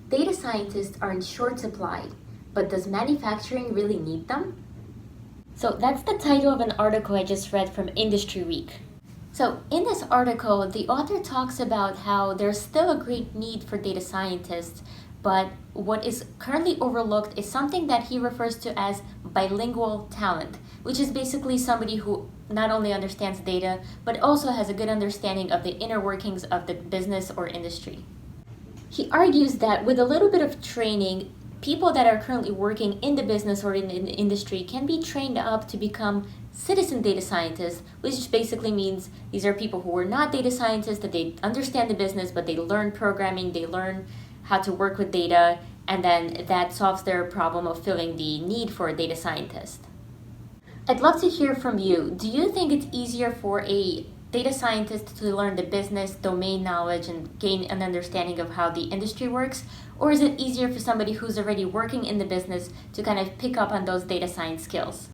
Data scientists are in short supply, but does manufacturing really need them? So that's the title of an article I just read from Industry Week. So in this article, the author talks about how there's still a great need for data scientists, but what is currently overlooked is something that he refers to as bilingual talent, which is basically somebody who not only understands data, but also has a good understanding of the inner workings of the business or industry. He argues that with a little bit of training, people that are currently working in the business or in the industry can be trained up to become citizen data scientists, which basically means these are people who are not data scientists, that they understand the business, but they learn programming, they learn how to work with data, and then that solves their problem of filling the need for a data scientist. I'd love to hear from you. Do you think it's easier for a data scientist to learn the business, domain knowledge, and gain an understanding of how the industry works? Or is it easier for somebody who's already working in the business to kind of pick up on those data science skills?